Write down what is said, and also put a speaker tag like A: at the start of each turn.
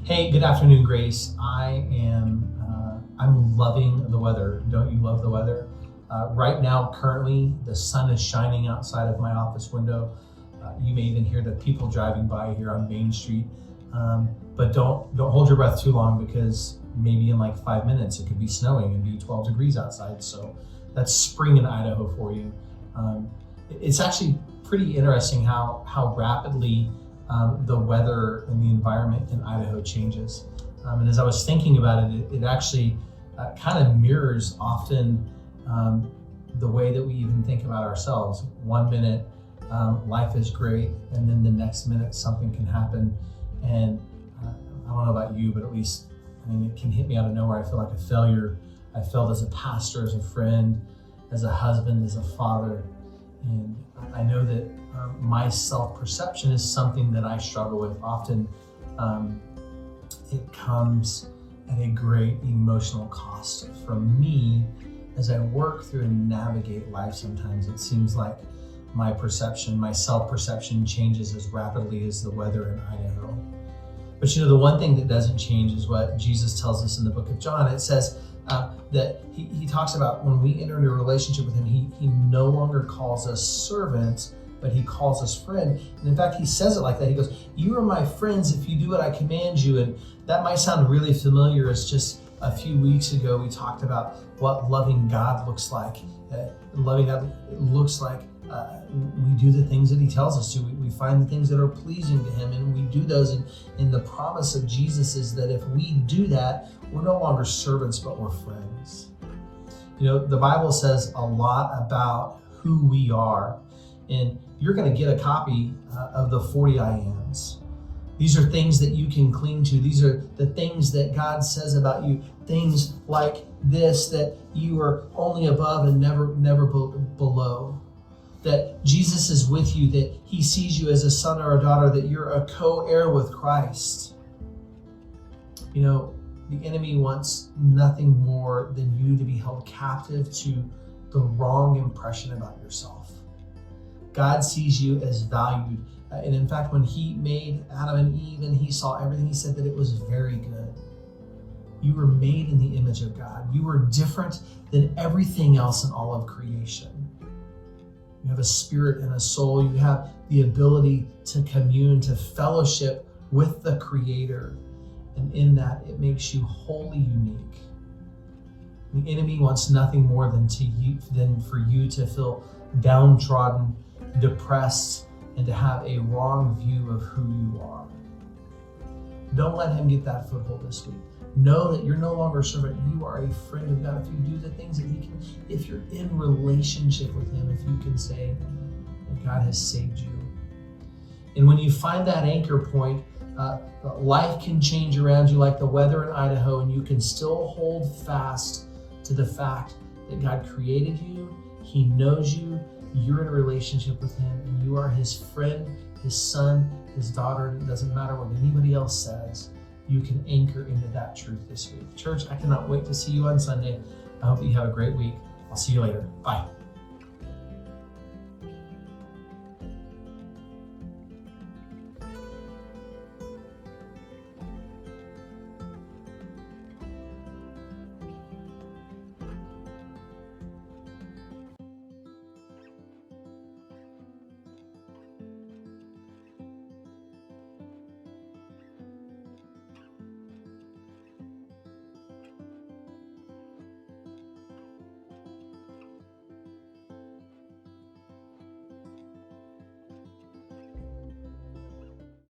A: Hey, good afternoon, Grace. I'm loving the weather. Don't you love the weather? Right now, currently, the sun is shining outside of my office window. You may even hear the people driving by here on Main Street. But don't hold your breath too long because maybe in like 5 minutes it could be snowing and be 12 degrees outside. So that's spring in Idaho for you. It's actually pretty interesting how rapidly the weather and the environment in Idaho changes. And as I was thinking about it, it actually kind of mirrors often the way that we even think about ourselves. One minute, life is great, and then the next minute something can happen. And I don't know about you, but at least it can hit me out of nowhere. I feel like a failure. I failed as a pastor, as a friend, as a husband, as a father. And I know that my self-perception is something that I struggle with. Often it comes at a great emotional cost for me as I work through and navigate life. Sometimes it seems like my perception, my self-perception changes as rapidly as the weather in Idaho. But the one thing that doesn't change is what Jesus tells us in the book of John. It says that he talks about when we enter into a relationship with him, he no longer calls us servants, but he calls us friend. And in fact, he says it like that. He goes, "You are my friends if you do what I command you." And that might sound really familiar. As just a few weeks ago, we talked about what loving God looks like. Loving God looks like we do the things that he tells us to. We find the things that are pleasing to him, and we do those. And the promise of Jesus is that if we do that, we're no longer servants, but we're friends. The Bible says a lot about who we are, and you're going to get a copy of the 40 I Ams. These are things that you can cling to. These are the things that God says about you. Things like this, that you are only above and never below. That Jesus is with you, that he sees you as a son or a daughter, that you're a co-heir with Christ. The enemy wants nothing more than you to be held captive to the wrong impression about yourself. God sees you as valued. And in fact, when he made Adam and Eve and he saw everything, he said that it was very good. You were made in the image of God. You were different than everything else in all of creation. You have a spirit and a soul. You have the ability to commune, to fellowship with the Creator. And in that, it makes you wholly unique. The enemy wants nothing more than for you to feel downtrodden, depressed, and to have a wrong view of who you are. Don't let him get that foothold this week. Know that you're no longer a servant. You are a friend of God. If you do the things that he can, if you're in relationship with him, if you can say that God has saved you. And when you find that anchor point, life can change around you like the weather in Idaho, and you can still hold fast to the fact that God created you, he knows you, you're in a relationship with him, and you are his friend, his son, his daughter. It doesn't matter what anybody else says. You can anchor into that truth this week. Church, I cannot wait to see you on Sunday. I hope that you have a great week. I'll see you later. Bye.